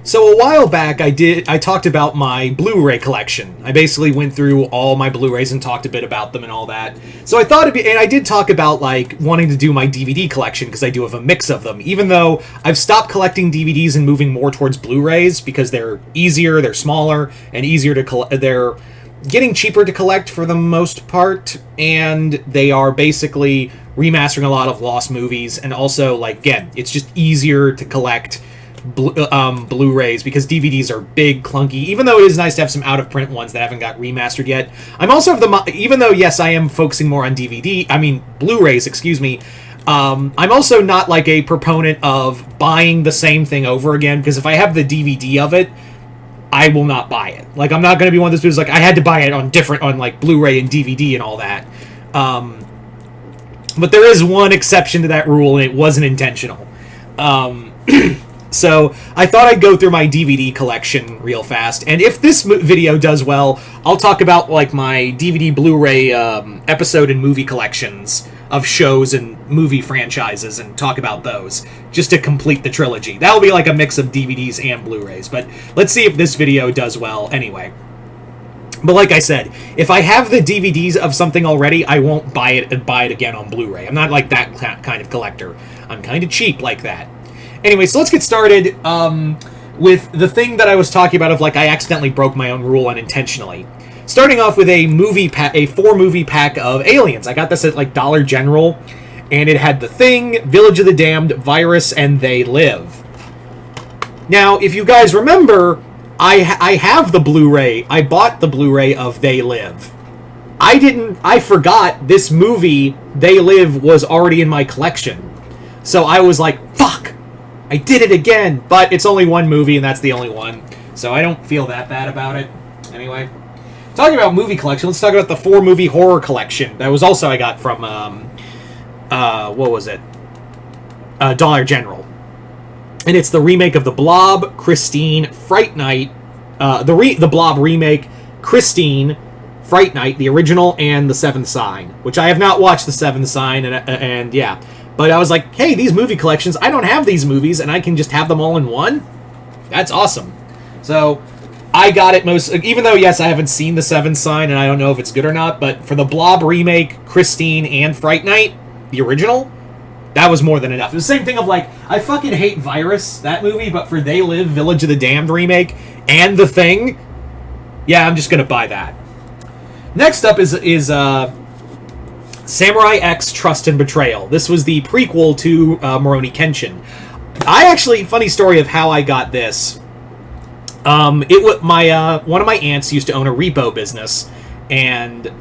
So a while back, I talked about my Blu-ray collection. I basically went through all my Blu-rays and talked a bit about them and all that. So I thought and I did talk about like wanting to do my DVD collection because I do have a mix of them. Even though I've stopped collecting DVDs and moving more towards Blu-rays because they're easier, they're smaller, and easier to collect. They're getting cheaper to collect for the most part, and they are basically remastering a lot of lost movies. And also, like again, it's just easier to collect Blu-rays because DVDs are big, clunky, even though it is nice to have some out-of-print ones that haven't got remastered yet. I'm also of the even though yes, I am focusing more on Blu-rays, excuse me. I'm also not like a proponent of buying the same thing over again, because if I have the DVD of it, I will not buy it. Like, I'm not going to be one of those dudes like I had to buy it on like Blu-ray and DVD and all that. But there is one exception to that rule, and it wasn't intentional. So I thought I'd go through my DVD collection real fast, and if this video does well, I'll talk about like my DVD Blu-ray episode and movie collections of shows and movie franchises and talk about those, just to complete the trilogy. That'll be like a mix of DVDs and Blu-rays, but let's see if this video does well anyway. But like I said, if I have the DVDs of something already, I won't buy it again on Blu-ray. I'm not like that kind of collector. I'm kind of cheap like that. Anyway, so let's get started with the thing that I was talking about of like I accidentally broke my own rule unintentionally. Starting off with a 4-movie pack of Aliens. I got this at like Dollar General, and it had The Thing, Village of the Damned, Virus, and They Live. Now, if you guys remember, I have the Blu-ray. I bought the Blu-ray of They Live. I forgot this movie, They Live, was already in my collection. So I was like, fuck! I did it again! But it's only one movie, and that's the only one. So I don't feel that bad about it. Anyway. Talking about movie collection, let's talk about the 4-movie horror collection. That was also I got from, what was it? Dollar General. And it's the remake of The Blob, Christine, Fright Night, the Blob remake, Christine, Fright Night, the original, and The Seventh Sign, which I have not watched The Seventh Sign, and yeah. But I was like, hey, these movie collections, I don't have these movies, and I can just have them all in one? That's awesome. So I got it even though, yes, I haven't seen The Seventh Sign, and I don't know if it's good or not, but for the Blob remake, Christine, and Fright Night, the original, that was more than enough. It was the same thing of, like, I fucking hate Virus, that movie, but for They Live, Village of the Damned remake, and The Thing, yeah, I'm just gonna buy that. Next up is Samurai X Trust and Betrayal. This was the prequel to Rurouni Kenshin. Funny story of how I got this. One of my aunts used to own a repo business, and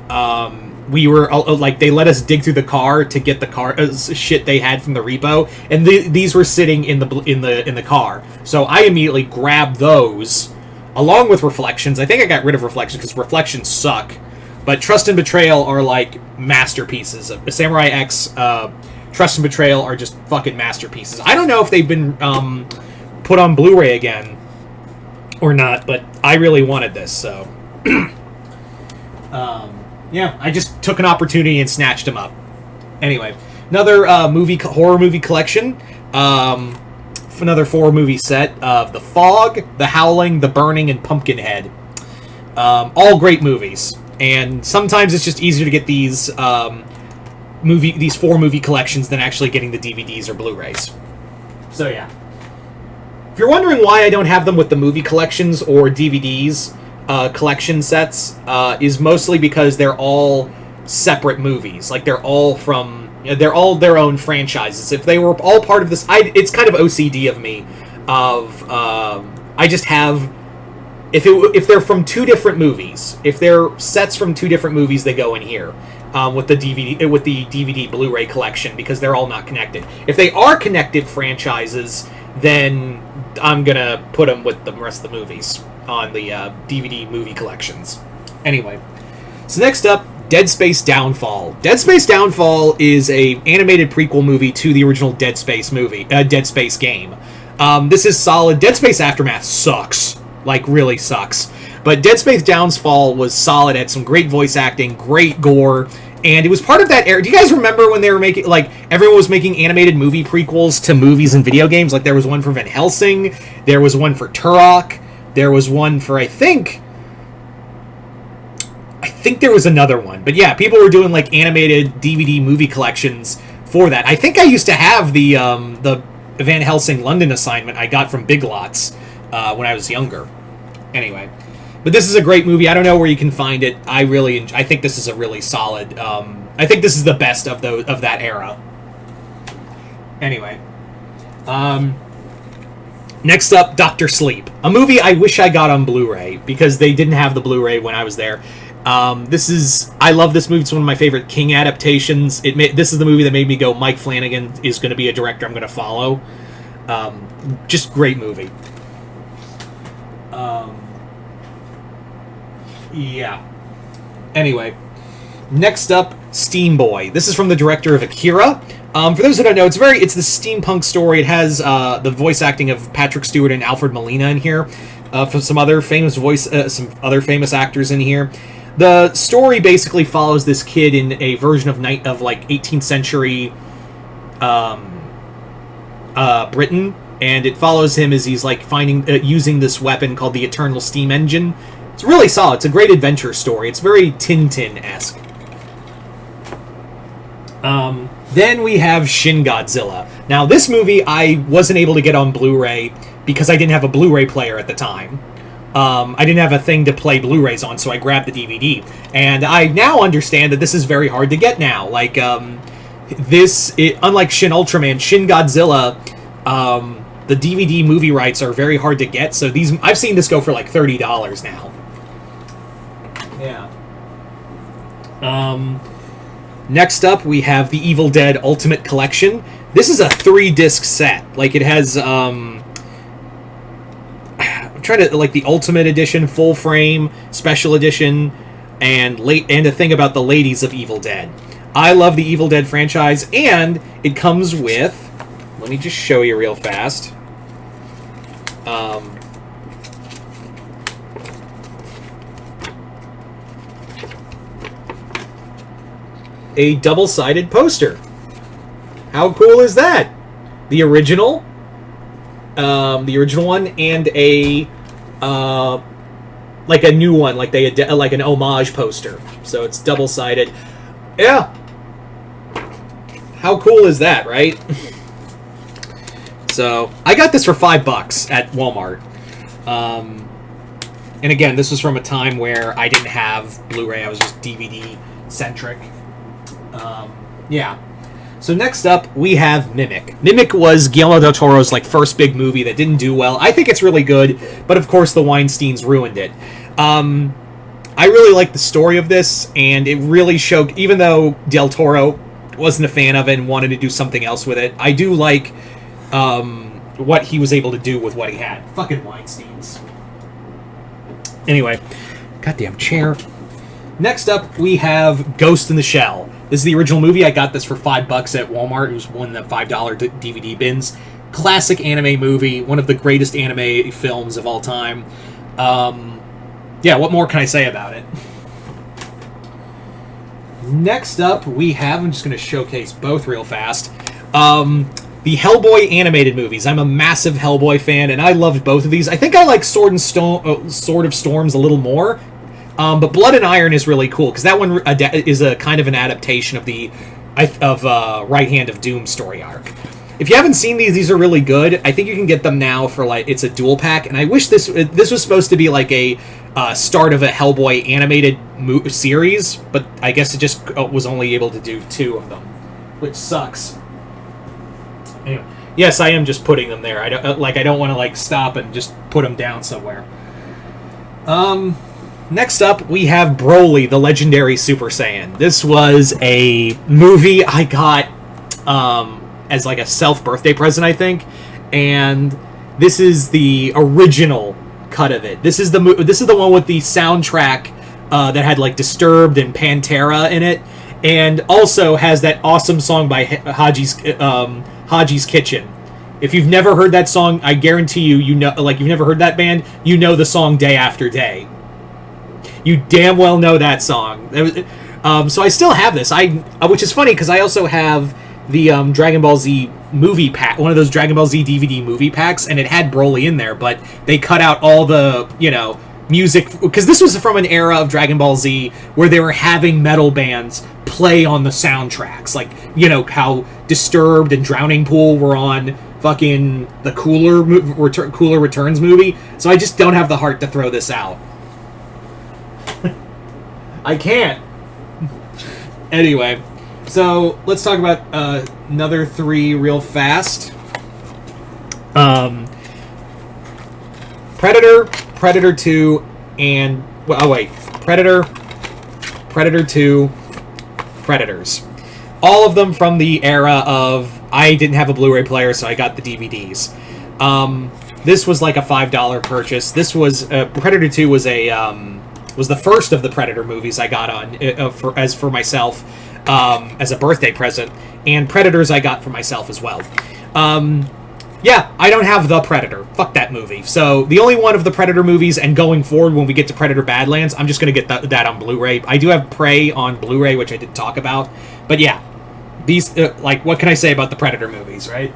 we were like, they let us dig through the car to get the car shit they had from the repo, and these were sitting in the car. So I immediately grabbed those along with Reflections. I think I got rid of Reflections because Reflections suck, but Trust and Betrayal are like masterpieces. Samurai X Trust and Betrayal are just fucking masterpieces. I don't know if they've been put on Blu-ray again or not, but I really wanted this, so yeah, I just took an opportunity and snatched them up. Anyway, another horror movie collection, another 4-movie set of The Fog, The Howling, The Burning, and Pumpkinhead. All great movies, and sometimes it's just easier to get these 4-movie collections than actually getting the DVDs or Blu-rays. So yeah. If you're wondering why I don't have them with the movie collections or DVDs collection sets, is mostly because they're all separate movies. Like, they're all their own franchises. If they were all part of this, it's kind of OCD of me. I just have, if they're from 2 different movies, if they're sets from 2 different movies, they go in here. With the DVD Blu-ray collection, because they're all not connected. If they are connected franchises, then I'm gonna put them with the rest of the movies on the DVD movie collections. Anyway, so next up, Dead Space Downfall. Dead Space Downfall is a animated prequel movie to the original Dead Space game. This is solid. Dead Space Aftermath sucks. Like, really sucks. But Dead Space Downfall was solid, had some great voice acting, great gore, And it was part of that era. Do you guys remember when they were making, like, everyone was making animated movie prequels to movies and video games? Like, there was one for Van Helsing, there was one for Turok, there was one for, I think there was another one. But yeah, people were doing, like, animated DVD movie collections for that. I think I used to have the Van Helsing London assignment I got from Big Lots when I was younger. Anyway. But this is a great movie. I don't know where you can find it. I think this is a really solid. I think this is the best of that era. Anyway, next up, Doctor Sleep, a movie I wish I got on Blu-ray because they didn't have the Blu-ray when I was there. I love this movie. It's one of my favorite King adaptations. This is the movie that made me go, Mike Flanagan is going to be a director I'm going to follow. Just great movie. Yeah. Anyway, next up, Steam Boy. This is from the director of Akira. For those who don't know, it's the steampunk story. It has the voice acting of Patrick Stewart and Alfred Molina in here. For some other famous actors in here. The story basically follows this kid in a version of 18th century Britain, and it follows him as he's like using this weapon called the Eternal Steam Engine. It's really solid. It's a great adventure story. It's very Tintin-esque. Then we have Shin Godzilla. Now, this movie I wasn't able to get on Blu-ray because I didn't have a Blu-ray player at the time. I didn't have a thing to play Blu-rays on, so I grabbed the DVD. And I now understand that this is very hard to get now. Like, unlike Shin Ultraman, Shin Godzilla, the DVD movie rights are very hard to get, so I've seen this go for like $30 now. Yeah. Next up, we have the Evil Dead Ultimate Collection. This is a 3-disc set. Like, it has, I'm trying to, like, the Ultimate Edition, Full Frame, Special Edition, and a thing about the ladies of Evil Dead. I love the Evil Dead franchise, and it comes with, let me just show you real fast. A double-sided poster. How cool is that? The original one, and a like a new one, like like an homage poster. So it's double-sided. Yeah. How cool is that, right? So I got this for $5 at Walmart. And again, this was from a time where I didn't have Blu-ray. I was just DVD centric. Yeah. So next up, we have Mimic. Mimic was Guillermo del Toro's first big movie that didn't do well. I think it's really good, but of course the Weinsteins ruined it. I really like the story of this, and it really showed, even though Del Toro wasn't a fan of it and wanted to do something else with it, I do like what he was able to do with what he had. Fucking Weinsteins. Anyway, goddamn chair. Next up, we have Ghost in the Shell. This is the original movie. I got this for $5 at Walmart. It was one of the $5 DVD bins. Classic anime movie. One of the greatest anime films of all time. Yeah, what more can I say about it? Next up, we have... I'm just going to showcase both real fast. The Hellboy animated movies. I'm a massive Hellboy fan, and I loved both of these. I think I like Sword of Storms a little more. But Blood and Iron is really cool, because that one is a kind of an adaptation of the Right Hand of Doom story arc. If you haven't seen these are really good. I think you can get them now for, it's a dual pack, and I wish this was supposed to be like a start of a Hellboy animated series, but I guess it just was only able to do 2 of them, which sucks. Anyway, yes, I am just putting them there. I don't want to stop and just put them down somewhere. Next up, we have Broly, the legendary Super Saiyan. This was a movie I got as a self-birthday present, I think, and this is the original cut of it. This is the one with the soundtrack that had Disturbed and Pantera in it, and also has that awesome song by Haji's Kitchen. If you've never heard that song, I guarantee you know, you've never heard that band, you know the song Day After Day. You damn well know that song. So I still have this. Which is funny because I also have the Dragon Ball Z movie pack, one of those Dragon Ball Z DVD movie packs, and it had Broly in there, but they cut out all the, music, because this was from an era of Dragon Ball Z where they were having metal bands play on the soundtracks, like, how Disturbed and Drowning Pool were on fucking the Cooler Returns movie. So I just don't have the heart to throw this out. I can't. Anyway, so let's talk about another 3 real fast. Predator, Predator 2, and... Predator, Predator 2, Predators. All of them from the era of... I didn't have a Blu-ray player, so I got the DVDs. This was like a $5 purchase. This was... Predator 2 was was the first of the Predator movies I got on for myself as a birthday present, and Predators I got for myself as well. Yeah, I don't have The Predator. Fuck that movie. So the only one of the Predator movies, and going forward when we get to Predator Badlands, I'm just going to get that on Blu-ray. I do have Prey on Blu-ray, which I did talk about. But yeah, these, what can I say about the Predator movies, right?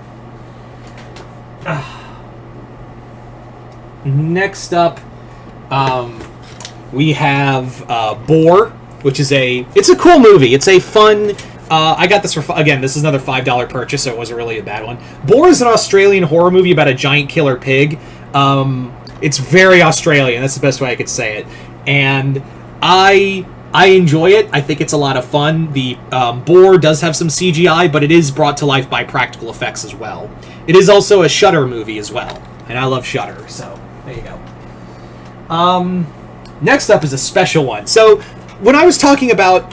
Next up, we have Boar, which is it's a cool movie. It's a fun... I got this for... Again, this is another $5 purchase, so it wasn't really a bad one. Boar is an Australian horror movie about a giant killer pig. It's very Australian. That's the best way I could say it. And I enjoy it. I think it's a lot of fun. The Boar does have some CGI, but it is brought to life by practical effects as well. It is also a Shudder movie as well. And I love Shudder, so there you go. Next up is a special one. So, when I was talking about...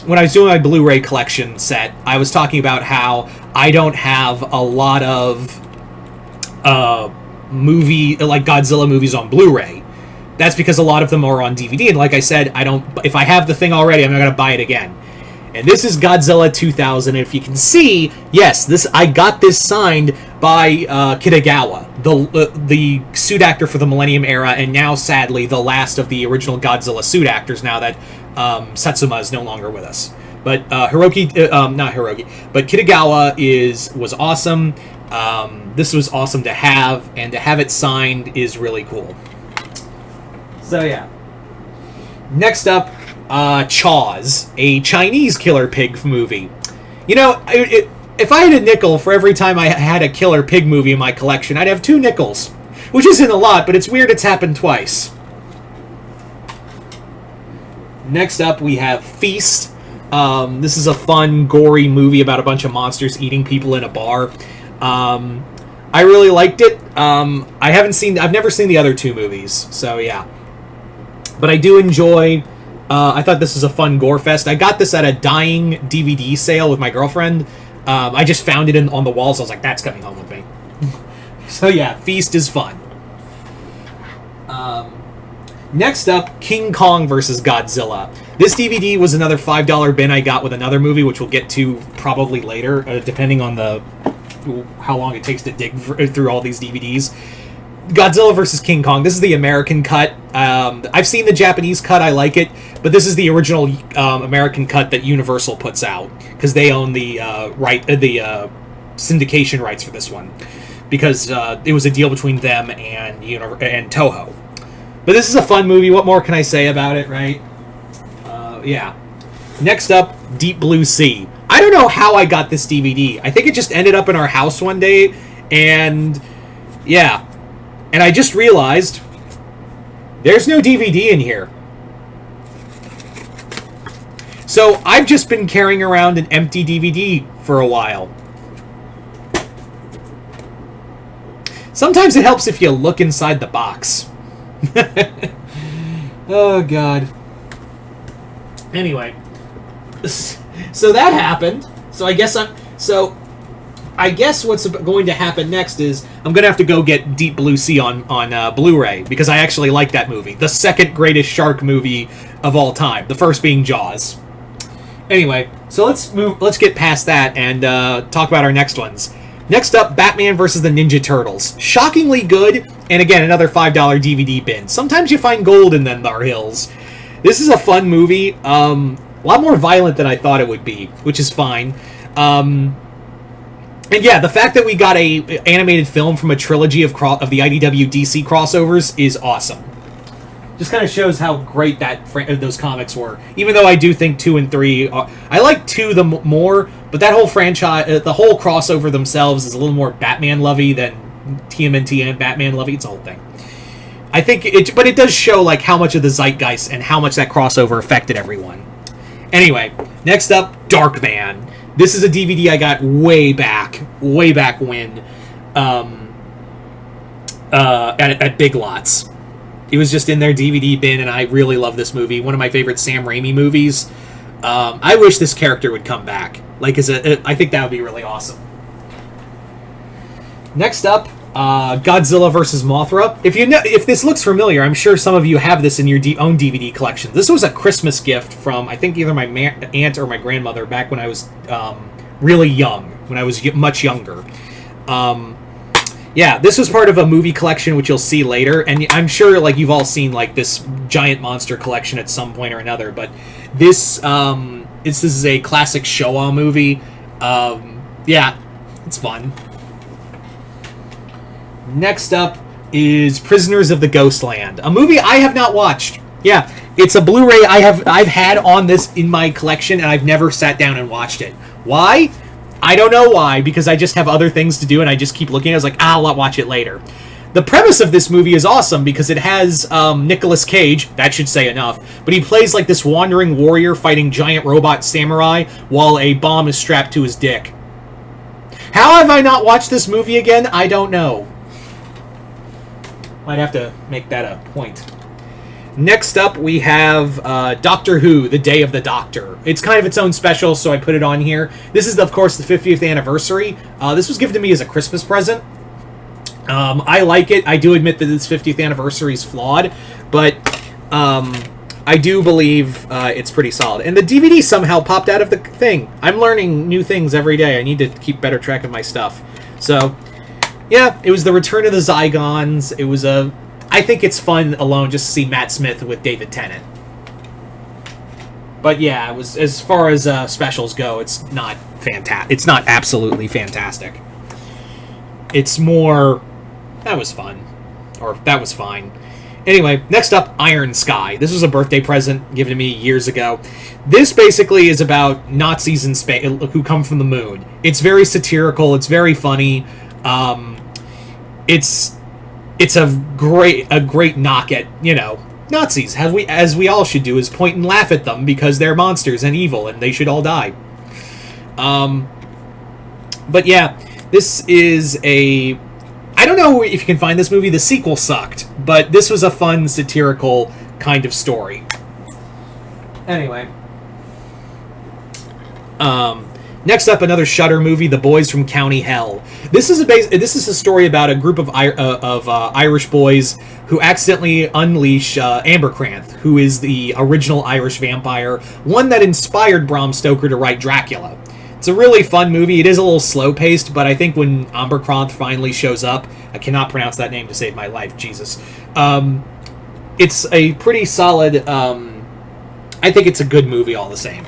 when I was doing my Blu-ray collection set, I was talking about how I don't have a lot of Godzilla movies on Blu-ray. That's because a lot of them are on DVD, and like I said, if I have the thing already, I'm not going to buy it again. And this is Godzilla 2000, and if you can see, yes, I got this signed by Kitagawa, the suit actor for the Millennium Era, and now, sadly, the last of the original Godzilla suit actors, now that Satsuma is no longer with us. But not Hiroki, but Kitagawa was awesome. This was awesome to have, and to have it signed is really cool. So yeah. Next up, Chaws, a Chinese killer pig movie. If I had a nickel for every time I had a killer pig movie in my collection, I'd have 2 nickels. Which isn't a lot, but it's weird it's happened twice. Next up, we have Feast. This is a fun, gory movie about a bunch of monsters eating people in a bar. I really liked it. I've never seen the other 2 movies, so yeah. But I do enjoy... I thought this was a fun gore fest. I got this at a dying DVD sale with my girlfriend. I just found it on the walls. I was like, that's coming home with me. So yeah, Feast is fun. Next up, King Kong vs. Godzilla. This DVD was another $5 bin I got with another movie, which we'll get to probably later, depending on how long it takes to dig through all these DVDs. Godzilla vs. King Kong. This is the American cut. I've seen the Japanese cut. I like it. But this is the original American cut that Universal puts out. Because they own the syndication rights for this one. Because it was a deal between them and Toho. But this is a fun movie. What more can I say about it, right? Yeah. Next up, Deep Blue Sea. I don't know how I got this DVD. I think it just ended up in our house one day. And, yeah. And I just realized there's no DVD in here. So I've just been carrying around an empty DVD for a while. Sometimes it helps if you look inside the box. Oh, God. Anyway. So that happened. So I guess what's going to happen next is I'm going to have to go get Deep Blue Sea on Blu-ray, because I actually like that movie. The second greatest shark movie of all time. The first being Jaws. Anyway, so let's get past that and talk about our next ones. Next up, Batman vs. the Ninja Turtles. Shockingly good, and again, another $5 DVD bin. Sometimes you find gold in them, thar hills. This is a fun movie. A lot more violent than I thought it would be, which is fine. And yeah, the fact that we got a animated film from a trilogy of the IDW DC crossovers is awesome. Just kind of shows how great those comics were. Even though I do think 2 and 3, I like 2 more, but that whole franchise, the whole crossover themselves is a little more Batman-lovey than TMNT and Batman-lovey. It's a whole thing. I think but it does show like how much of the zeitgeist and how much that crossover affected everyone. Anyway, next up, Darkman. This is a DVD I got way back when, at Big Lots. It was just in their DVD bin, and I really love this movie. One of my favorite Sam Raimi movies. I wish this character would come back. I think that would be really awesome. Next up, Godzilla vs. Mothra. If this looks familiar, I'm sure some of you have this in your own DVD collection. This was a Christmas gift from, I think, either my aunt or my grandmother back when I was really young, when I was much younger. Yeah, this was part of a movie collection, which you'll see later, and I'm sure like you've all seen like this giant monster collection at some point or another. But this is a classic Showa movie. Yeah, it's fun. Next up is Prisoners of the Ghostland, a movie I have not watched. Yeah, it's a Blu-ray I've had on this in my collection, and I've never sat down and watched it. Why? I don't know why, because I just have other things to do, and I just keep looking. I was like, I'll watch it later. The premise of this movie is awesome, because it has Nicolas Cage, that should say enough, but he plays like this wandering warrior fighting giant robot samurai while a bomb is strapped to his dick. How have I not watched this movie again? I don't know. Might have to make that a point. Next up, we have Doctor Who, The Day of the Doctor. It's kind of its own special, so I put it on here. This is, of course, the 50th anniversary. This was given to me as a Christmas present. I like it. I do admit that this 50th anniversary is flawed, but I do believe it's pretty solid. And the DVD somehow popped out of the thing. I'm learning new things every day. I need to keep better track of my stuff. So, yeah, it was the Return of the Zygons. It was I think it's fun alone just to see Matt Smith with David Tennant. But yeah, it was, as far as specials go, it's not fantastic. It's not absolutely fantastic. It's more, that was fun, or that was fine. Anyway, next up, Iron Sky. This was a birthday present given to me years ago. This basically is about Nazis in space who come from the moon. It's very satirical. It's very funny. It's a great knock at, Nazis, as we all should do, is point and laugh at them because they're monsters and evil and they should all die. But yeah, this is I don't know if you can find this movie. The sequel sucked, but this was a fun, satirical kind of story. Anyway. Next up, another Shudder movie, The Boys from County Hell. This is a story about a group of Irish boys who accidentally unleash Ambercranth, who is the original Irish vampire, one that inspired Bram Stoker to write Dracula. It's a really fun movie. It is a little slow-paced, but I think when Ambercranth finally shows up, I cannot pronounce that name to save my life, Jesus. It's a pretty solid, I think it's a good movie all the same.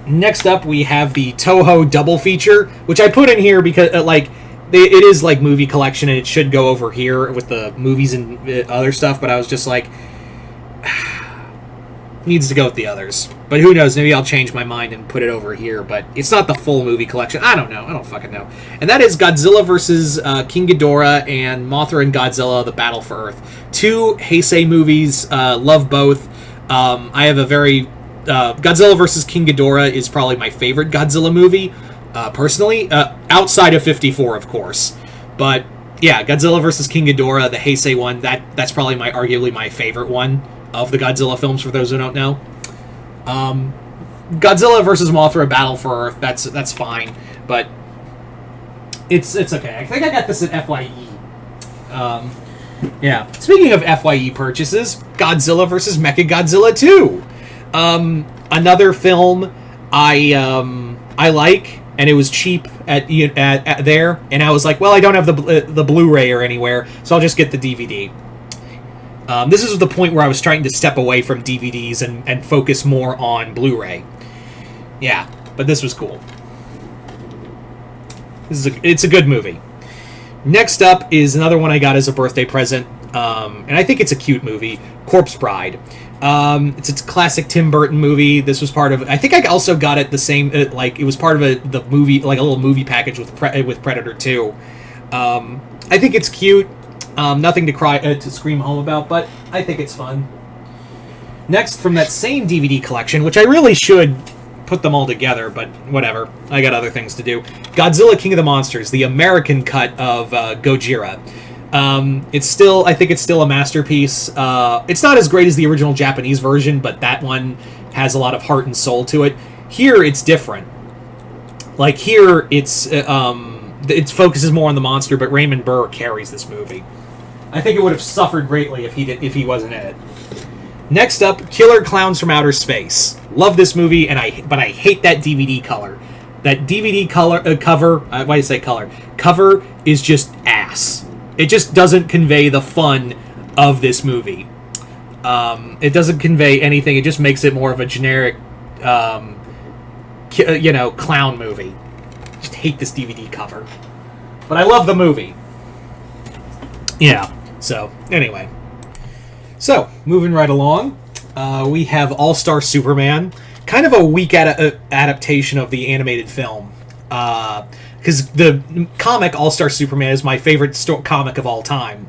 Next up, we have the Toho double feature, which I put in here because, it is like movie collection, and it should go over here with the movies and other stuff, but I was just like, needs to go with the others. But who knows, maybe I'll change my mind and put it over here, but it's not the full movie collection. I don't know. I don't fucking know. And that is Godzilla vs. King Ghidorah and Mothra and Godzilla, The Battle for Earth. Two Heisei movies, love both. I have a very... Godzilla vs. King Ghidorah is probably my favorite Godzilla movie, personally, outside of 54, of course. But yeah, Godzilla vs. King Ghidorah, the Heisei one, that's probably arguably my favorite one of the Godzilla films, for those who don't know. Godzilla vs. Mothra, Battle for Earth, that's fine, but it's okay. I think I got this at FYE. Yeah. Speaking of FYE purchases, Godzilla vs. Mechagodzilla 2. Another film I like, and it was cheap at there, and I was like, well, I don't have the Blu-ray or anywhere, so I'll just get the DVD. This is the point where I was trying to step away from DVDs and focus more on Blu-ray. Yeah, but this was cool. It's a good movie. Next up is another one I got as a birthday present, and I think it's a cute movie, Corpse Bride. It's a classic Tim Burton movie. This was part of. I think I also got it the same. Like it was part of the movie, like a little movie package with Predator 2. I think it's cute. Nothing to scream home about, but I think it's fun. Next, from that same DVD collection, which I really should put them all together, but whatever. I got other things to do. Godzilla King of the Monsters, the American cut of Gojira. I think it's still a masterpiece. It's not as great as the original Japanese version, but that one has a lot of heart and soul to it. Here, it's different. Like here, it focuses more on the monster, but Raymond Burr carries this movie. I think it would have suffered greatly if he wasn't in it. Next up, Killer Clowns from Outer Space. Love this movie, but I hate that DVD color. That DVD cover. Why do I say color? Cover is just ass. It just doesn't convey the fun of this movie. It doesn't convey anything. It just makes it more of a generic, clown movie. I just hate this DVD cover. But I love the movie. Yeah. So, anyway. So, moving right along, we have All-Star Superman. Kind of a weak adaptation of the animated film. Because the comic All-Star Superman is my favorite comic of all time.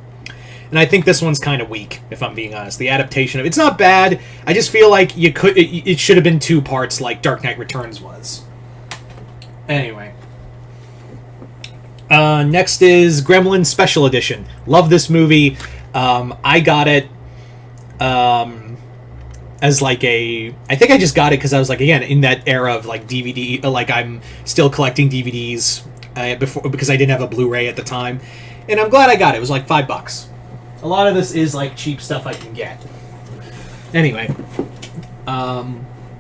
And I think this one's kind of weak, if I'm being honest. The adaptation of it's not bad. I just feel like it should have been 2 parts like Dark Knight Returns was. Anyway. Next is Gremlins Special Edition. Love this movie. I got it as like I think I just got it because I was like, again, in that era of like DVD, like I'm still collecting DVDs because I didn't have a Blu-ray at the time. And I'm glad I got it. It was like $5. A lot of this is like cheap stuff I can get. Anyway.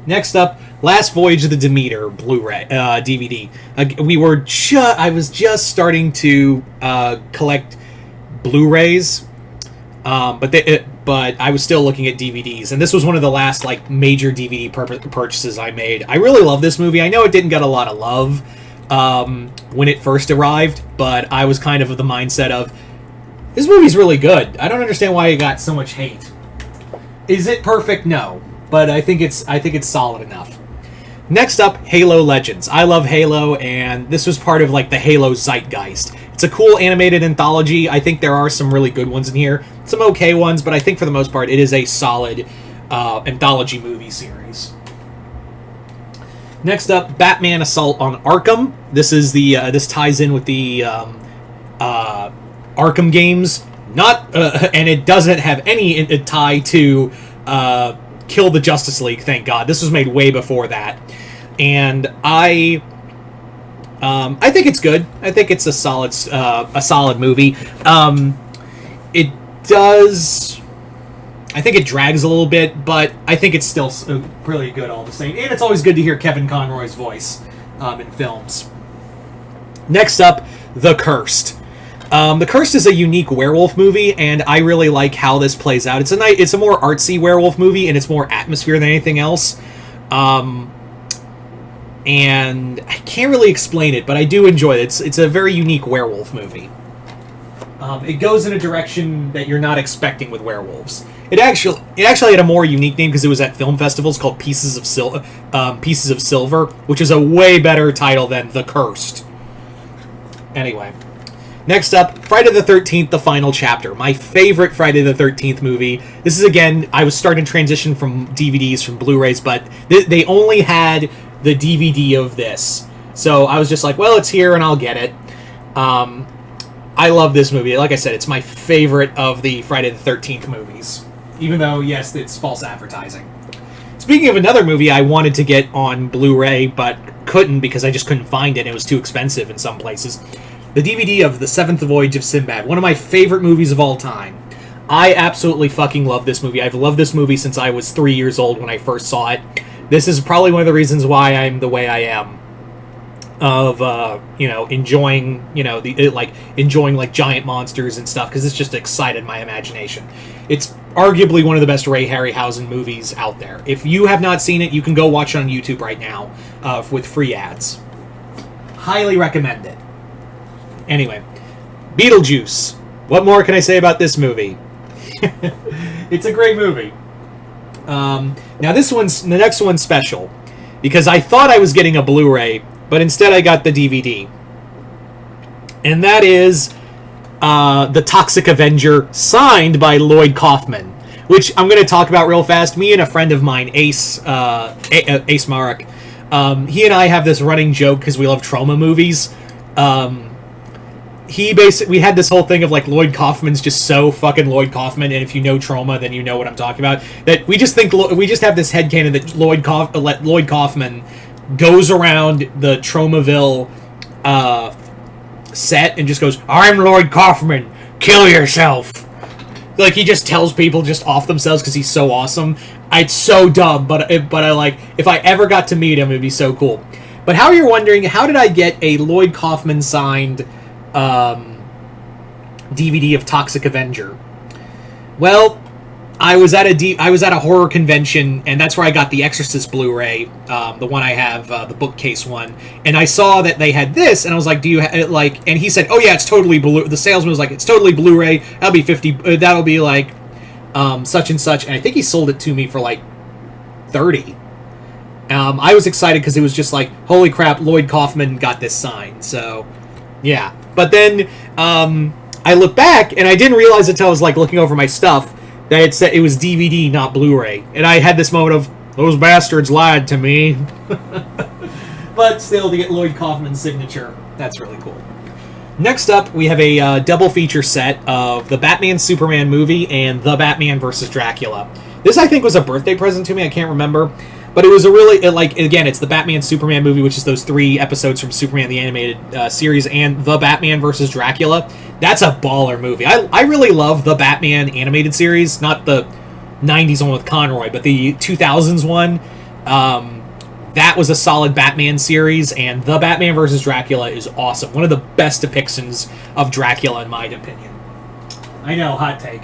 Next up, Last Voyage of the Demeter Blu-ray DVD. I was just starting to collect Blu-rays, but I was still looking at DVDs, and this was one of the last like major DVD purchases I made. I really love this movie. I know it didn't get a lot of love when it first arrived, but I was kind of the mindset of this movie's really good. I don't understand why it got so much hate. Is it perfect? No. But I think it's solid enough. Next up, Halo Legends. I love Halo, and this was part of like the Halo zeitgeist. It's a cool animated anthology. I think there are some really good ones in here, some okay ones, but I think for the most part it is a solid anthology movie series. Next up, Batman Assault on Arkham. This is this ties in with the Arkham games. And it doesn't have any tie to Kill the Justice League, thank God. This was made way before that. And I think it's good. I think it's a solid movie. It does... I think it drags a little bit, but I think it's still really good all the same. And it's always good to hear Kevin Conroy's voice in films. Next up, The Cursed. The Cursed is a unique werewolf movie, and I really like how this plays out. It's a more artsy werewolf movie, and it's more atmosphere than anything else. And I can't really explain it, but I do enjoy it. It's a very unique werewolf movie. It goes in a direction that you're not expecting with werewolves. It actually had a more unique name because it was at film festivals called Pieces of Silver, which is a way better title than The Cursed. Anyway. Next up, Friday the 13th, The Final Chapter. My favorite Friday the 13th movie. This is, again, I was starting to transition from DVDs, from Blu-rays, but they only had the DVD of this. So I was just like, well, it's here and I'll get it. I love this movie. Like I said, it's my favorite of the Friday the 13th movies. Even though, yes, it's false advertising. Speaking of another movie I wanted to get on Blu-ray, but couldn't because I just couldn't find it. It was too expensive in some places. The DVD of The Seventh Voyage of Sinbad, one of my favorite movies of all time. I absolutely fucking love this movie. I've loved this movie since I was 3 years old when I first saw it. This is probably one of the reasons why I'm the way I am. of enjoying enjoying like giant monsters and stuff, because it's just excited my imagination. It's arguably one of the best Ray Harryhausen movies out there. If you have not seen it, you can go watch it on YouTube right now with free ads. Highly recommend it. Anyway, Beetlejuice. What more can I say about this movie? It's a great movie. Now the next one's special, because I thought I was getting a Blu-ray, but instead I got the DVD. And that is The Toxic Avenger, signed by Lloyd Kaufman, which I'm going to talk about real fast. Me and a friend of mine, Ace Marek, he and I have this running joke because we love Troma movies. We had this whole thing of like Lloyd Kaufman's just so fucking Lloyd Kaufman, and if you know Troma, then you know what I'm talking about. That we just have this headcanon that Lloyd Kaufman goes around the Tromaville set and just goes, "I'm Lloyd Kaufman, kill yourself." Like, he just tells people just off themselves because he's so awesome. It's so dumb, but I like, if I ever got to meet him, it'd be so cool. But how you're wondering, how did I get a Lloyd Kaufman signed DVD of Toxic Avenger? Well, I was at a horror convention, and that's where I got the Exorcist Blu-ray, the one I have, the bookcase one. And I saw that they had this, and I was like, "Do you like?" And he said, "Oh yeah, it's totally Blu." The salesman was like, "It's totally Blu-ray. That'll be 50. That'll be like such and such." And I think he sold it to me for like 30. I was excited because it was just like, holy crap, Lloyd Kaufman got this signed. So yeah. But then I look back, and I didn't realize until I was like looking over my stuff that it said it was DVD, not Blu-ray. And I had this moment of, those bastards lied to me. But still, to get Lloyd Kaufman's signature, that's really cool. Next up, we have a double feature set of the Batman Superman movie and The Batman vs. Dracula. This, I think, was a birthday present to me. I can't remember. But it was a really, again, it's the Batman Superman movie, which is those 3 episodes from Superman the Animated Series, and The Batman vs. Dracula. That's a baller movie. I really love the Batman Animated Series, not the 90s one with Conroy, but the 2000s one. That was a solid Batman series, and The Batman vs. Dracula is awesome. One of the best depictions of Dracula, in my opinion. I know, hot take.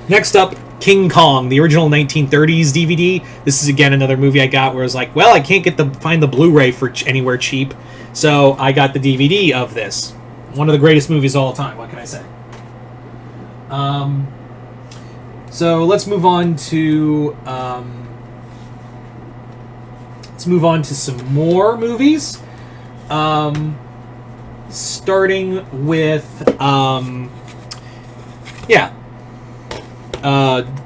Next up, King Kong, the original 1930s DVD. This is, again, another movie I got where I was like, well, I can't find the Blu-ray for anywhere cheap, so I got the DVD of this. One of the greatest movies of all time, what can I say? So let's move on to some more movies. Starting with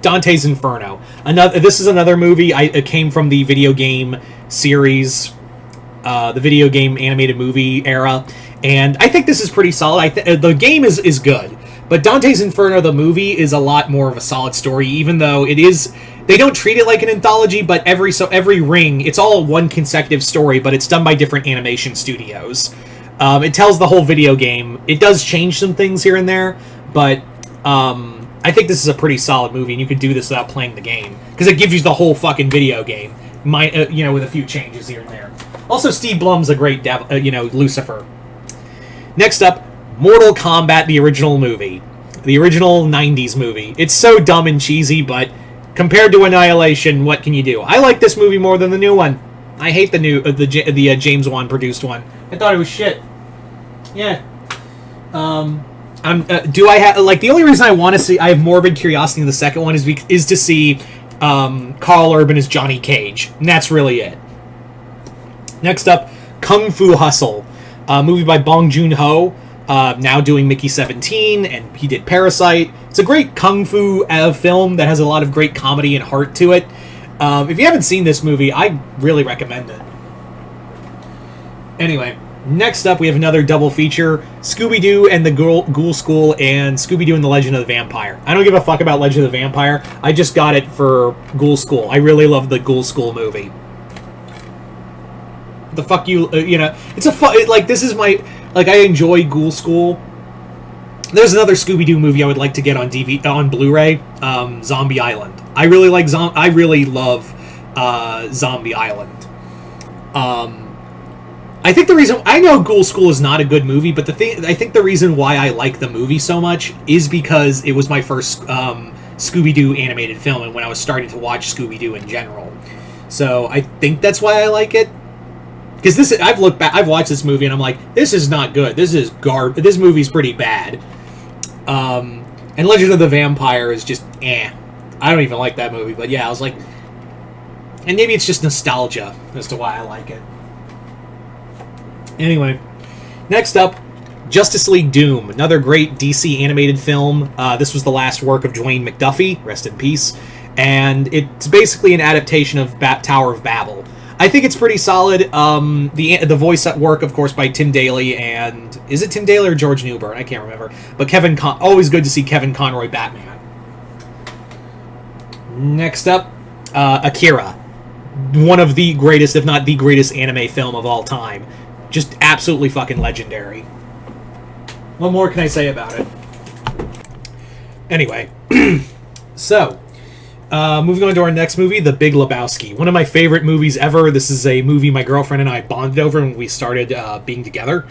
Dante's Inferno. This is another movie. It came from the video game series, the video game animated movie era, and I think this is pretty solid. The game is good, but Dante's Inferno, the movie, is a lot more of a solid story. Even though it is, they don't treat it like an anthology, but every ring, it's all one consecutive story, but it's done by different animation studios. It tells the whole video game. It does change some things here and there, but I think this is a pretty solid movie, and you could do this without playing the game, because it gives you the whole fucking video game, with a few changes here and there. Also, Steve Blum's a great Lucifer. Next up, Mortal Kombat, the original movie, the original 90s movie. It's so dumb and cheesy, but compared to Annihilation, what can you do? I like this movie more than the new one. I hate the new the James Wan produced one. I thought it was shit. Yeah. Do I have the only reason I want to see? I have morbid curiosity in the second one is to see Carl Urban as Johnny Cage, and that's really it. Next up, Kung Fu Hustle, a movie by Bong Joon-ho, now doing Mickey 17, and he did Parasite. It's a great kung fu film that has a lot of great comedy and heart to it. If you haven't seen this movie, I really recommend it. Anyway, next up we have another double feature, Scooby-Doo and the Ghoul School and Scooby-Doo and the Legend of the Vampire. I don't give a fuck about Legend of the Vampire. I just got it for Ghoul School. I really love the Ghoul School movie. The fuck it's a this is my, I enjoy Ghoul School. There's another Scooby-Doo movie I would like to get on Blu-ray, Zombie Island. I really love Zombie Island. I think the reason I know Ghoul School is not a good movie, but I think the reason why I like the movie so much is because it was my first Scooby-Doo animated film, and when I was starting to watch Scooby-Doo in general. So I think that's why I like it. Because I've looked back, I've watched this movie, and I'm like, this is not good. This is This movie's pretty bad. And Legend of the Vampire is just I don't even like that movie, but yeah, I was like, and maybe it's just nostalgia as to why I like it. Anyway, next up, Justice League Doom, another great DC animated film. This was the last work of Dwayne McDuffie, rest in peace, and it's basically an adaptation of Tower of Babel. I think it's pretty solid. The voice work, of course, by Tim Daly, and is it Tim Daly or George Newbern? I can't remember. But always good to see Kevin Conroy Batman. Next up, Akira, one of the greatest, if not the greatest, anime film of all time. Just absolutely fucking legendary. What more can I say about it? Anyway, so, moving on to our next movie, The Big Lebowski. One of my favorite movies ever. This is a movie my girlfriend and I bonded over when we started being together.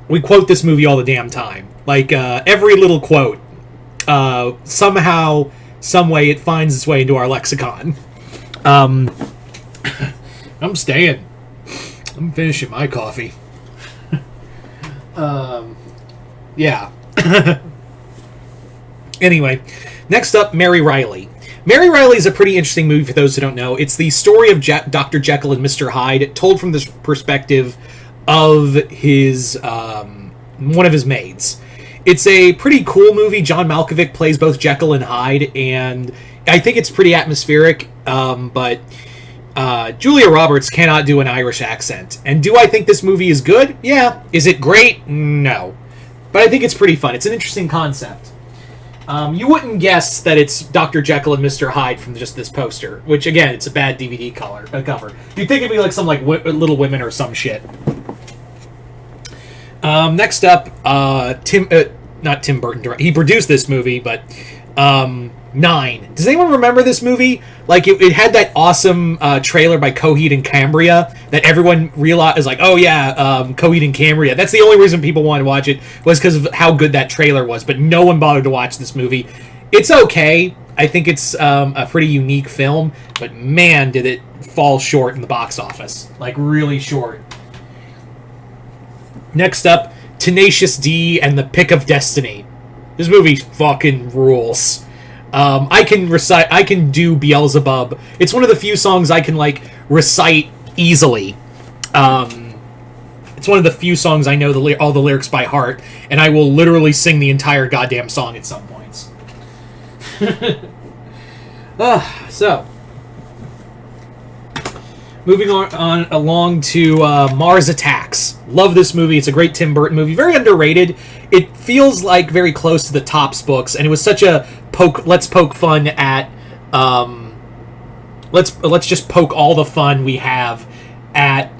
We quote this movie all the damn time. Like, every little quote, somehow, some way, it finds its way into our lexicon. I'm staying. I'm finishing my coffee. Yeah. Anyway, next up, Mary Riley. Mary Riley is a pretty interesting movie for those who don't know. It's the story of Dr. Jekyll and Mr. Hyde, told from the perspective of his one of his maids. It's a pretty cool movie. John Malkovich plays both Jekyll and Hyde, and I think it's pretty atmospheric, but Julia Roberts cannot do an Irish accent. And do I think this movie is good? Yeah. Is it great? No. But I think it's pretty fun. It's an interesting concept. You wouldn't guess that it's Dr. Jekyll and Mr. Hyde from just this poster, which, again, it's a bad DVD cover. You'd think it'd be like some like Little Women or some shit. Next up, not Tim Burton. He produced this movie, but 9. Does anyone remember this movie? Like, it had that awesome trailer by Coheed and Cambria that everyone realized is like, oh yeah, Coheed and Cambria. That's the only reason people wanted to watch it, was because of how good that trailer was, but no one bothered to watch this movie. It's okay. I think it's a pretty unique film, but man, did it fall short in the box office. Like, really short. Next up, Tenacious D and the Pick of Destiny. This movie fucking rules. I can do Beelzebub. It's one of the few songs I can, like, recite easily. It's one of the few songs I know all the lyrics by heart, and I will literally sing the entire goddamn song at some points. So, moving on along to Mars Attacks. Love this movie. It's a great Tim Burton movie. Very underrated. It feels like very close to the Topps books, and it was such a let's poke fun at let's just poke all the fun we have at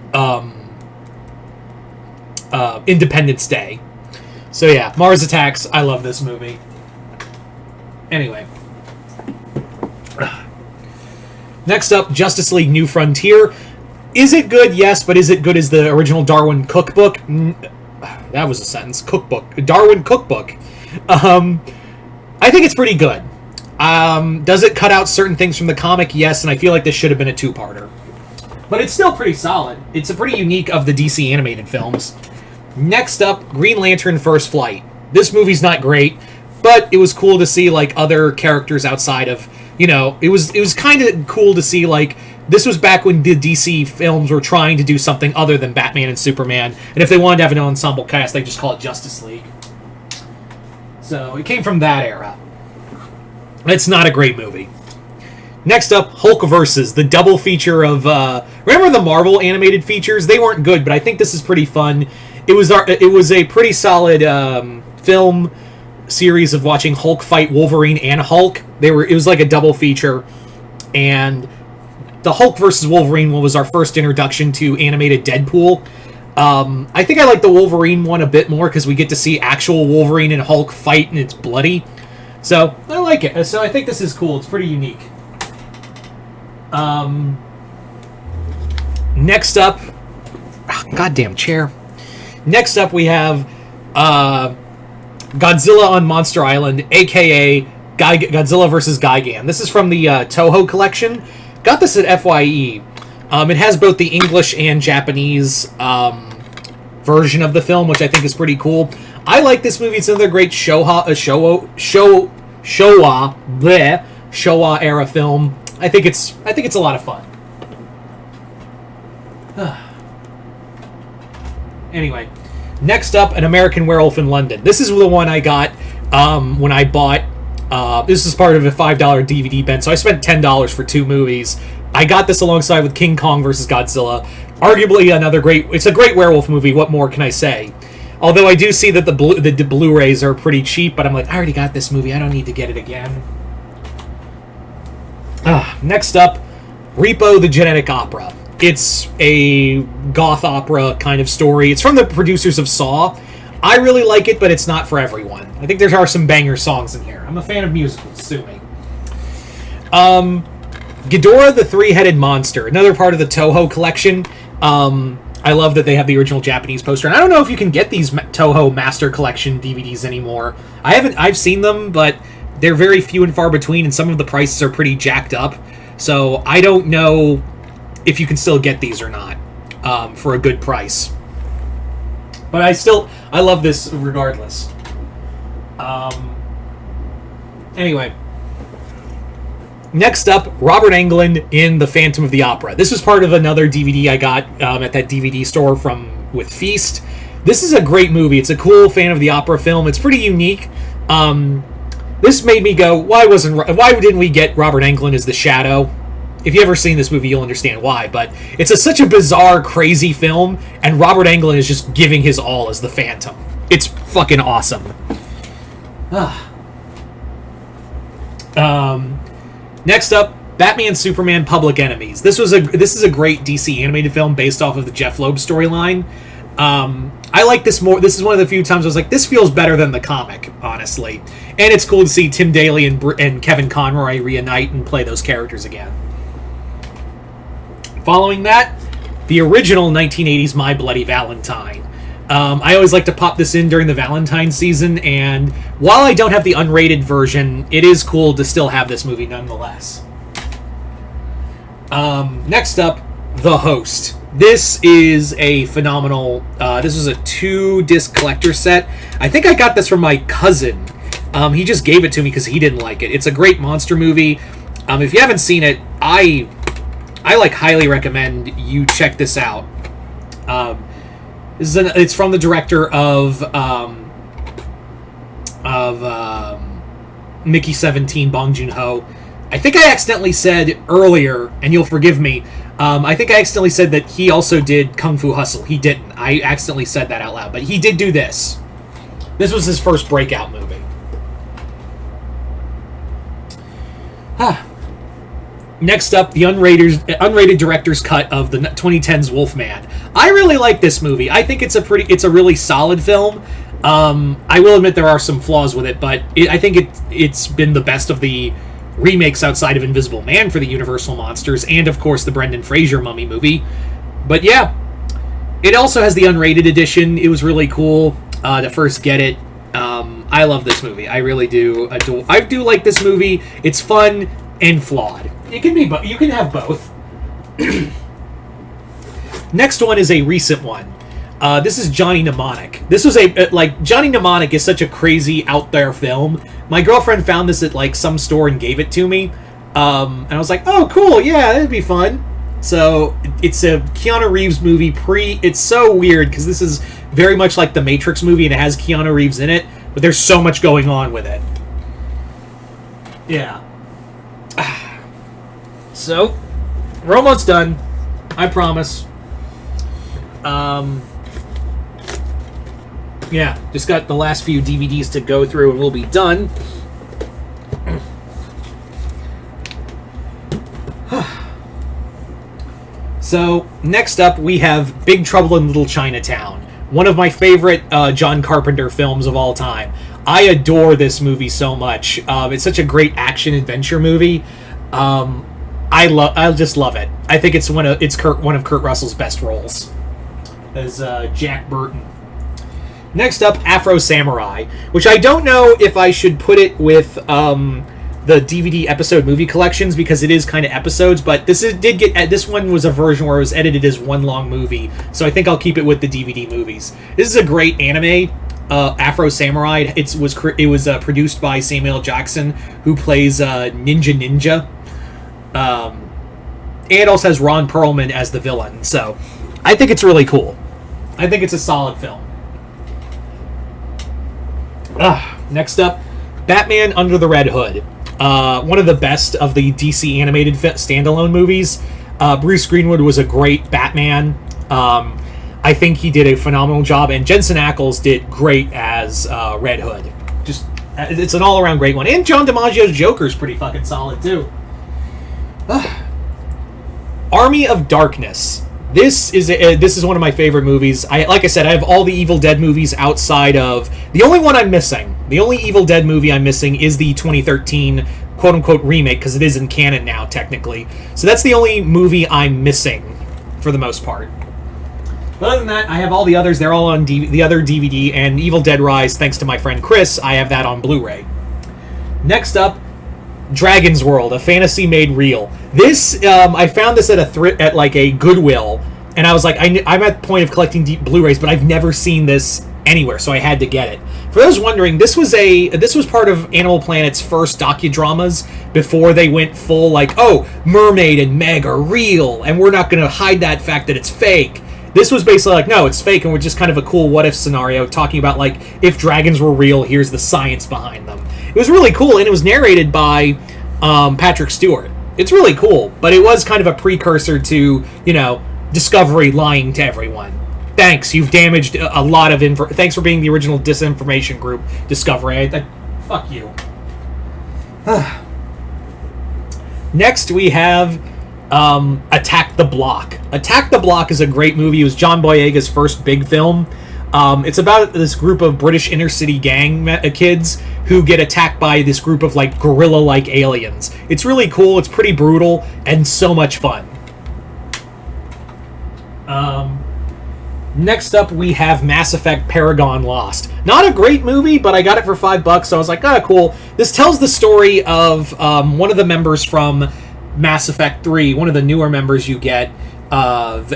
Independence Day. So yeah, Mars Attacks. I love this movie. Anyway. Next up, Justice League New Frontier. Is it good? Yes, but is it good as the original Darwin Cookbook? That was a sentence. Cookbook. Darwin Cookbook. I think it's pretty good. Does it cut out certain things from the comic? Yes, and I feel like this should have been a two-parter. But it's still pretty solid. It's a pretty unique of the DC animated films. Next up, Green Lantern First Flight. This movie's not great, but it was cool to see, like, other characters outside of, you know, it was kind of cool to see, like, this was back when the DC films were trying to do something other than Batman and Superman, and if they wanted to have an ensemble cast, they just call it Justice League. So, it came from that era. It's not a great movie. Next up, Hulk Versus, the double feature of, remember the Marvel animated features? They weren't good, but I think this is pretty fun. It was a pretty solid film series of watching Hulk fight Wolverine and Hulk. It was like a double feature, and the Hulk versus Wolverine one was our first introduction to animated Deadpool. I think I like the Wolverine one a bit more because we get to see actual Wolverine and Hulk fight, and it's bloody. So I like it. So I think this is cool. It's pretty unique. Next up, Goddamn chair. Next up, we have Godzilla on Monster Island, aka Godzilla vs. Gigan. This is from the Toho collection. Got this at FYE. It has both the English and Japanese version of the film, which I think is pretty cool. I like this movie. It's another great Showa era film. I think it's a lot of fun. Anyway, next up, An American Werewolf in London. This is the one I got when I bought. This is part of a $5 DVD bin, so I spent $10 for 2 movies. I got this alongside with King Kong vs. Godzilla. Arguably another great... It's a great werewolf movie, what more can I say? Although I do see that the Blu-rays are pretty cheap, but I'm like, I already got this movie, I don't need to get it again. Next up, Repo the Genetic Opera. It's a goth opera kind of story. It's from the producers of Saw. I really like it, but it's not for everyone. I think there are some banger songs in here. I'm a fan of musicals, sue me. Ghidorah the Three-Headed Monster, another part of the Toho collection. I love that they have the original Japanese poster. And I don't know if you can get these Toho Master Collection DVDs anymore. I've seen them, but they're very few and far between, and some of the prices are pretty jacked up. So I don't know if you can still get these or not for a good price. But I love this regardless. Anyway. Next up, Robert Englund in The Phantom of the Opera. This was part of another DVD I got at that DVD store with Feast. This is a great movie. It's a cool Phantom of the Opera film. It's pretty unique. This made me go, why didn't we get Robert Englund as the Shadow? If you've ever seen this movie, you'll understand why. But it's such a bizarre, crazy film, and Robert Englund is just giving his all as the Phantom. It's fucking awesome. Next up, Batman Superman Public Enemies. This is a great DC animated film based off of the Jeff Loeb storyline. I like this more. This is one of the few times I was like, this feels better than the comic, honestly. And it's cool to see Tim Daly and Kevin Conroy reunite and play those characters again. Following that, the original 1980s My Bloody Valentine. I always like to pop this in during the Valentine season, and while I don't have the unrated version, it is cool to still have this movie nonetheless. Next up, The Host. This is a phenomenal... this was a 2-disc collector set. I think I got this from my cousin. He just gave it to me because he didn't like it. It's a great monster movie. If you haven't seen it, I highly recommend you check this out. It's from the director of Mickey 17, Bong Joon-ho. I think I accidentally said earlier, and you'll forgive me, I think I accidentally said that he also did Kung Fu Hustle. He didn't. I accidentally said that out loud, but he did do this. This was his first breakout movie. Next up, the unrated director's cut of the 2010's Wolfman. I really like this movie. I think it's a really solid film. I will admit there are some flaws with it, but I think it's been the best of the remakes outside of Invisible Man for the Universal Monsters, and of course the Brendan Fraser Mummy movie. But yeah, it also has the unrated edition. It was really cool to first get it. I love this movie. I really do. I do like this movie. It's fun and flawed. It can be, you can have both. Next one is a recent one. This is Johnny Mnemonic. This was Johnny Mnemonic is such a crazy out there film. My girlfriend found this at some store and gave it to me. And I was like, oh cool, yeah, that'd be fun. So it's a Keanu Reeves movie it's so weird because this is very much like the Matrix movie and it has Keanu Reeves in it, but there's so much going on with it. Yeah. So, we're almost done. I promise. Yeah, just got the last few DVDs to go through and we'll be done. So, next up we have Big Trouble in Little Chinatown. One of my favorite John Carpenter films of all time. I adore this movie so much. It's such a great action-adventure movie. I just love it. I think it's one of Kurt Russell's best roles. as Jack Burton. Next up, Afro Samurai, which I don't know if I should put it with the DVD episode movie collections because it is kind of episodes, but this one was a version where it was edited as one long movie, so I think I'll keep it with the DVD movies. This is a great anime, Afro Samurai. It was produced by Samuel Jackson, who plays Ninja. And also has Ron Perlman as the villain, so I think it's really cool. I think it's a solid film. Next up, Batman Under the Red Hood. One of the best of the DC animated standalone movies. Bruce Greenwood was a great Batman. I think he did a phenomenal job, and Jensen Ackles did great as Red Hood. It's an all-around great one. And John DiMaggio's Joker's pretty fucking solid, too. Army of Darkness. This is one of my favorite movies. Like I said, I have all the Evil Dead movies outside of... The only one I'm missing, the only Evil Dead movie I'm missing is the 2013 quote-unquote remake, because it is in canon now, technically. So that's the only movie I'm missing, for the most part. But other than that, I have all the others. They're all on the other DVD, and Evil Dead Rise, thanks to my friend Chris, I have that on Blu-ray. Next up, Dragon's World, a fantasy made real. This, I found this at a Goodwill, and I was like, I'm at the point of collecting Blu-rays, but I've never seen this anywhere, so I had to get it. For those wondering, this was part of Animal Planet's first docudramas before they went full Mermaid and Meg are real, and we're not going to hide that fact that it's fake. This was basically like, no, it's fake, and we're just kind of a cool what-if scenario, talking about, if dragons were real, here's the science behind them. It was really cool, and it was narrated by Patrick Stewart. It's really cool, but it was kind of a precursor to, Discovery lying to everyone. Thanks, you've damaged a lot of info. Thanks for being the original disinformation group, Discovery. Fuck you. Next, we have Attack the Block. Attack the Block is a great movie. It was John Boyega's first big film. It's about this group of British inner-city gang kids who get attacked by this group of, gorilla-like aliens. It's really cool, it's pretty brutal, and so much fun. Next up, we have Mass Effect Paragon Lost. Not a great movie, but I got it for $5, so I was like, cool. This tells the story of one of the members from Mass Effect 3, one of the newer members you get,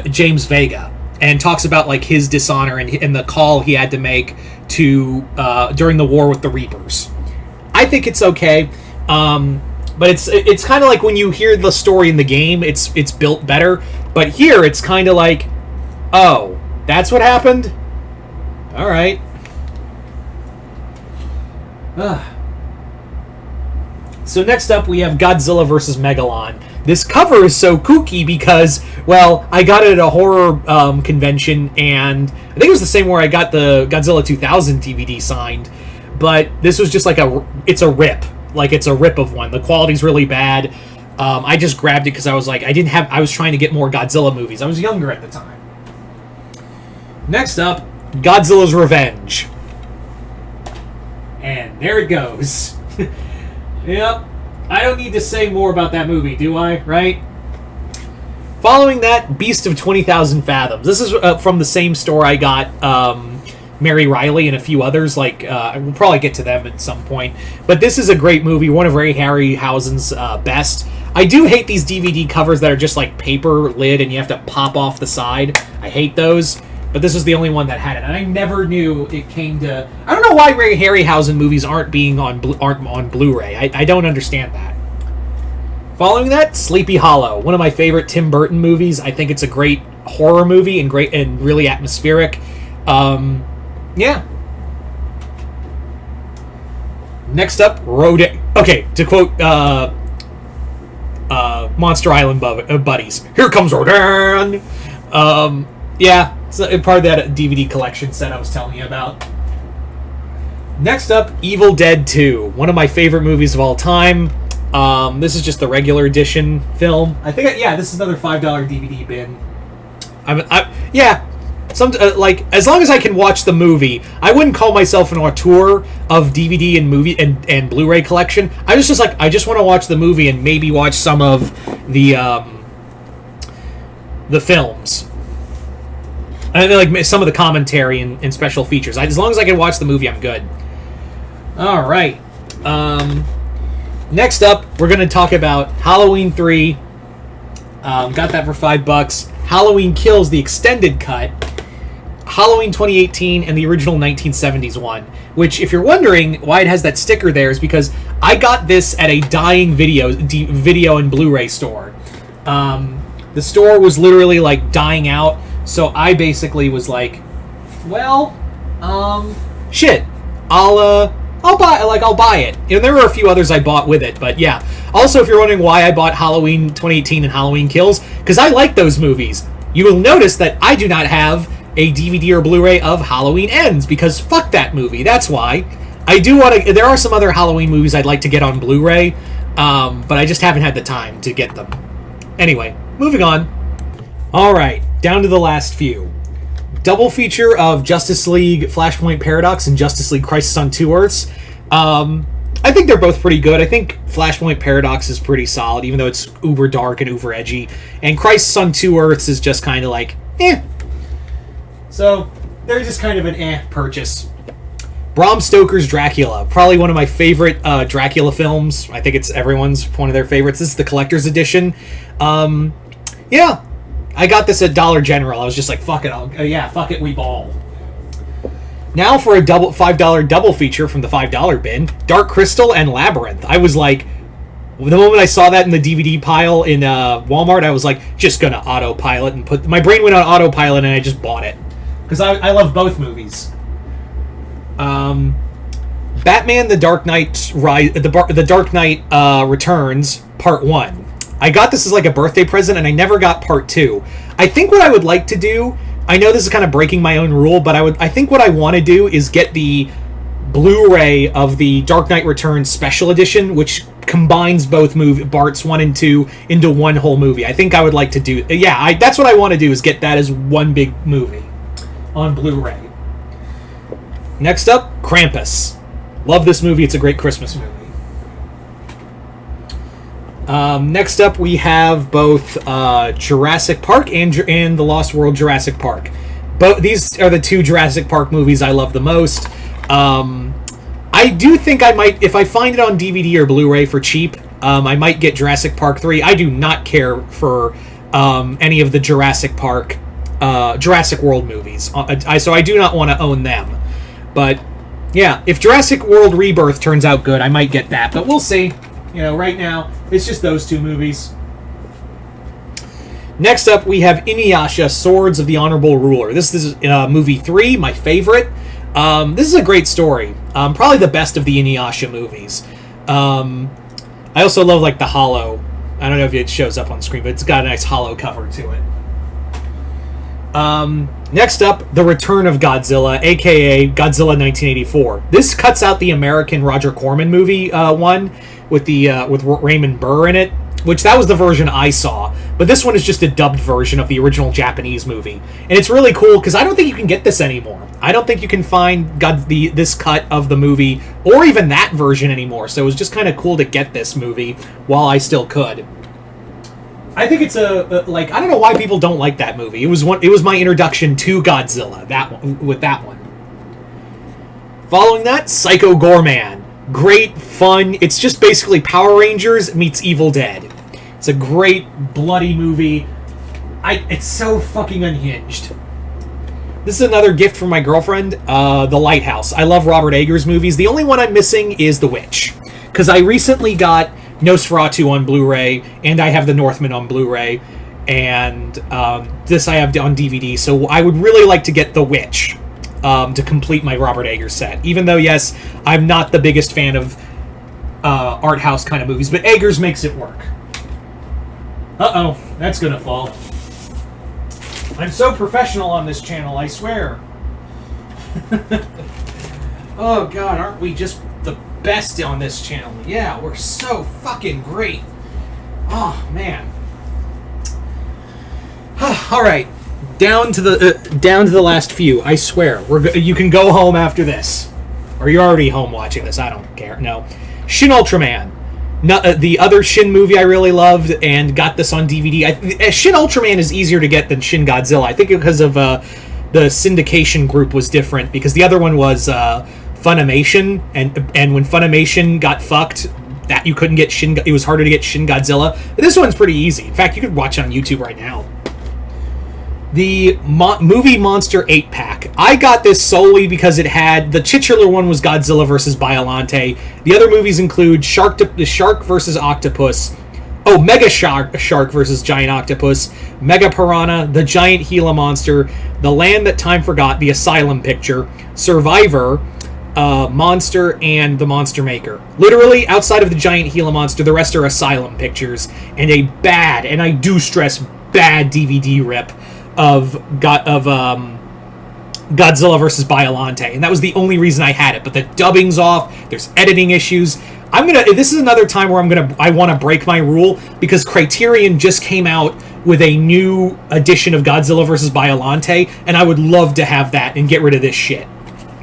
James Vega, and talks about his dishonor and the call he had to make to during the war with the Reapers. I think it's okay, but it's kind of like when you hear the story in the game, it's built better. But here it's kind of like, oh, that's what happened? All right. So next up, we have Godzilla vs. Megalon. This cover is so kooky because, well, I got it at a horror convention, and I think it was the same where I got the Godzilla 2000 DVD signed, but this was just it's a rip. It's a rip of one. The quality's really bad. I just grabbed it because I was like, I was trying to get more Godzilla movies. I was younger at the time. Next up, Godzilla's Revenge. And there it goes. Yep. I don't need to say more about that movie, do I? Right? Following that, Beast of 20,000 Fathoms. This is from the same store I got Mary Riley and a few others. We'll probably get to them at some point. But this is a great movie, one of Ray Harryhausen's best. I do hate these DVD covers that are just paper lid and you have to pop off the side. I hate those. But this was the only one that had it, and I never knew it came to... I don't know why Ray Harryhausen movies aren't on Blu-ray. I don't understand that. Following that, Sleepy Hollow, one of my favorite Tim Burton movies. I think it's a great horror movie and really atmospheric. Yeah. Next up, Rodan. Okay, to quote Monster Island buddies, here comes Rodan. Yeah. So part of that DVD collection set I was telling you about. Next up, Evil Dead 2. One of my favorite movies of all time. This is just the regular edition film. I think, this is another $5 DVD bin. As long as I can watch the movie, I wouldn't call myself an auteur of DVD and movie and Blu-ray collection. I just want to watch the movie and maybe watch some of the films. And then, like, some of the commentary and special features. As long as I can watch the movie, I'm good. All right. Next up, we're going to talk about Halloween 3. Got that for $5. Halloween Kills, the extended cut. Halloween 2018 and the original 1970s one. Which, if you're wondering why it has that sticker there, is because I got this at a dying video and Blu-ray store. The store was literally, like, dying out. So I basically was like, well, shit, I'll buy it. And there were a few others I bought with it, but yeah. Also, if you're wondering why I bought Halloween 2018 and Halloween Kills, because I like those movies. You will notice that I do not have a DVD or Blu-ray of Halloween Ends, because fuck that movie. That's why. I do want to. There are some other Halloween movies I'd like to get on Blu-ray, but I just haven't had the time to get them. Anyway, moving on. All right. Down to the last few. Double feature of Justice League Flashpoint Paradox and Justice League Crisis on Two Earths. I think they're both pretty good. I think Flashpoint Paradox is pretty solid, even though it's uber dark and uber edgy. And Crisis on Two Earths is just kind of like, eh. So, they're just kind of an purchase. Bram Stoker's Dracula. Probably one of my favorite Dracula films. I think it's everyone's one of their favorites. This is the collector's edition. Yeah. I got this at Dollar General. I was just like, fuck it. Fuck it, we ball. Now for a $5 double feature from the $5 bin, Dark Crystal and Labyrinth. I was like, the moment I saw that in the DVD pile in Walmart, I was like, just gonna autopilot and my brain went on autopilot and I just bought it. Because I love both movies. Batman: The Dark Knight The Dark Knight Returns Part 1. I got this as like a birthday present, and I never got Part 2. I think what I would like to do, I know this is kind of breaking my own rule, but I think what I want to do is get the Blu-ray of the Dark Knight Returns Special Edition, which combines both Bart's 1 and 2 into one whole movie. I think I would like to do... Yeah, that's what I want to do, is get that as one big movie on Blu-ray. Next up, Krampus. Love this movie. It's a great Christmas movie. Next up, we have both Jurassic Park and The Lost World Jurassic Park. These are the two Jurassic Park movies I love the most. I do think I might, if I find it on DVD or Blu-ray for cheap, I might get Jurassic Park 3. I do not care for any of the Jurassic World movies, so I do not want to own them. But yeah, if Jurassic World Rebirth turns out good, I might get that, but we'll see. You know, right now, it's just those two movies. Next up, we have Inuyasha, Swords of the Honorable Ruler. This is movie 3, my favorite. This is a great story. Probably the best of the Inuyasha movies. I also love, like, the holo. I don't know if it shows up on screen, but it's got a nice holo cover to it. Next up, The Return of Godzilla, a.k.a. Godzilla 1984. This cuts out the American Roger Corman movie one, with Raymond Burr in it, which that was the version I saw. But this one is just a dubbed version of the original Japanese movie. And it's really cool, because I don't think you can get this anymore. I don't think you can find this cut of the movie, or even that version anymore. So it was just kind of cool to get this movie while I still could. I think it's I don't know why people don't like that movie. It was my introduction to Godzilla, with that one. Following that, Psycho Goreman. Great, fun. It's just basically Power Rangers meets Evil Dead. It's a great, bloody movie. It's so fucking unhinged. This is another gift from my girlfriend, The Lighthouse. I love Robert Eggers movies. The only one I'm missing is The Witch. Because I recently got Nosferatu on Blu-ray, and I have The Northman on Blu-ray, and this I have on DVD, so I would really like to get The Witch to complete my Robert Eggers set. Even though, yes, I'm not the biggest fan of art house kind of movies, but Eggers makes it work. Uh-oh, that's gonna fall. I'm so professional on this channel, I swear. Oh god, aren't we just the best on this channel? Yeah, we're so fucking great. Oh, man. Alright, down to the last few, I swear. You can go home after this. Or you're already home watching this, I don't care. No. Shin Ultraman. The other Shin movie I really loved, and got this on DVD. Shin Ultraman is easier to get than Shin Godzilla. I think because of the syndication group was different, because the other one was Funimation, and when Funimation got fucked, that you couldn't get it was harder to get Shin Godzilla. This one's pretty easy. In fact, you could watch it on YouTube right now. The Movie Monster 8-pack. I got this solely because it had... The titular one was Godzilla vs. Biollante. The other movies include the Shark vs. Octopus. Oh, Mega Shark vs. Giant Octopus. Mega Piranha. The Giant Gila Monster. The Land That Time Forgot. The Asylum Picture. Survivor. Monster, and The Monster Maker. Literally, outside of the Giant Gila Monster, the rest are Asylum Pictures. And a bad, and I do stress bad, DVD rip of Godzilla vs. Biollante, and that was the only reason I had it. But the dubbing's off. There's editing issues. This is another time where I want to break my rule, because Criterion just came out with a new edition of Godzilla vs. Biollante, and I would love to have that and get rid of this shit,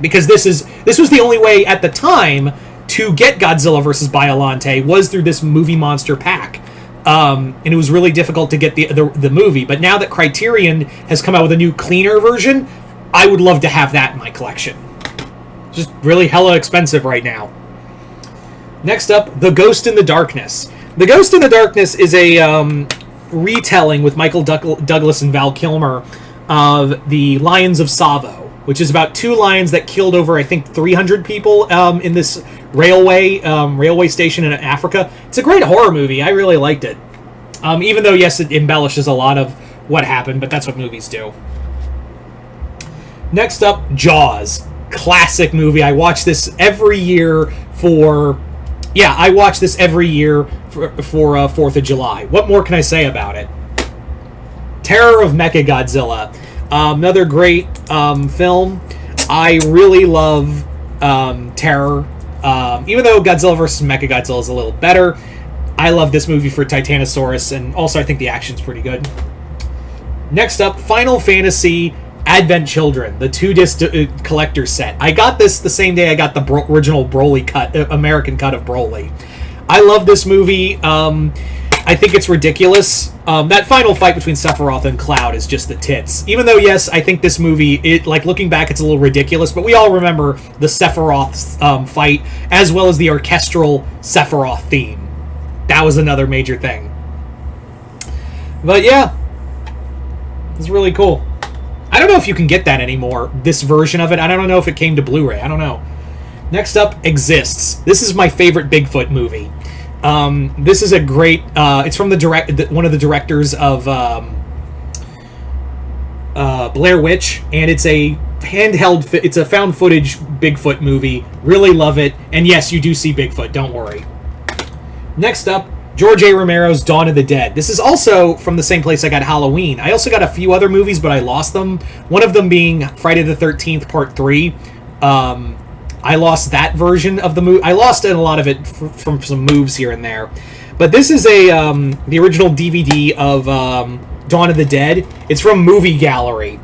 because this was the only way at the time to get Godzilla vs. Biollante was through this Movie Monster pack. And it was really difficult to get the movie. But now that Criterion has come out with a new, cleaner version, I would love to have that in my collection. Just really hella expensive right now. Next up, The Ghost in the Darkness. The Ghost in the Darkness is a retelling with Michael Douglas and Val Kilmer of the Lions of Tsavo, which is about 2 lions that killed over, I think, 300 people in this railway station in Africa. It's a great horror movie. I really liked it. Even though, yes, it embellishes a lot of what happened, but that's what movies do. Next up, Jaws. Classic movie. I watch this every year for 4th of July. What more can I say about it? Terror of Mechagodzilla. Another great film. I really love Terror. Even though Godzilla vs. Mechagodzilla is a little better, I love this movie for Titanosaurus, and also I think the action's pretty good. Next up, Final Fantasy Advent Children, the 2-disc collector's set. I got this the same day I got the original Broly cut, American cut of Broly. I love this movie. I think it's ridiculous. That final fight between Sephiroth and Cloud is just the tits. Even though, yes, I think this movie, looking back, it's a little ridiculous, but we all remember the Sephiroth fight, as well as the orchestral Sephiroth theme. That was another major thing. But yeah, it's really cool. I don't know if you can get that anymore, this version of it. I don't know if it came to Blu-ray. I don't know. Next up, Exists. This is my favorite Bigfoot movie. This is a great... it's from one of the directors of Blair Witch, and it's a handheld... It's a found footage Bigfoot movie. Really love it. And yes, you do see Bigfoot. Don't worry. Next up, George A. Romero's Dawn of the Dead. This is also from the same place I got Halloween. I also got a few other movies, but I lost them. One of them being Friday the 13th Part 3. I lost that version of the movie. I lost a lot of it from some moves here and there. But this is the original DVD of Dawn of the Dead. It's from Movie Gallery.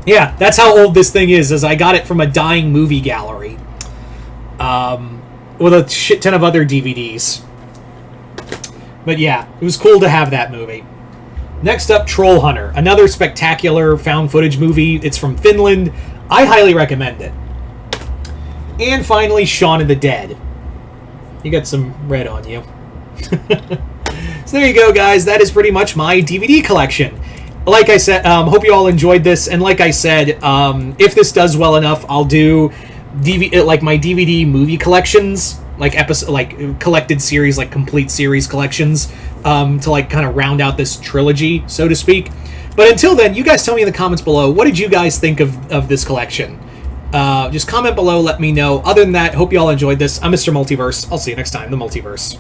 Yeah, that's how old this thing is, as I got it from a dying movie gallery. With a shit ton of other DVDs. But yeah, it was cool to have that movie. Next up, Troll Hunter. Another spectacular found footage movie. It's from Finland. I highly recommend it. And finally, Shaun of the Dead. You got some red on you. So there you go, guys. That is pretty much my DVD collection. Like I said, hope you all enjoyed this. And like I said, if this does well enough, I'll do my DVD movie collections, collected series, complete series collections, to kind of round out this trilogy, so to speak. But until then, you guys tell me in the comments below, what did you guys think of this collection? Just comment below, let me know. Other than that, hope you all enjoyed this. I'm Mr. Multiverse. I'll see you next time, The Multiverse.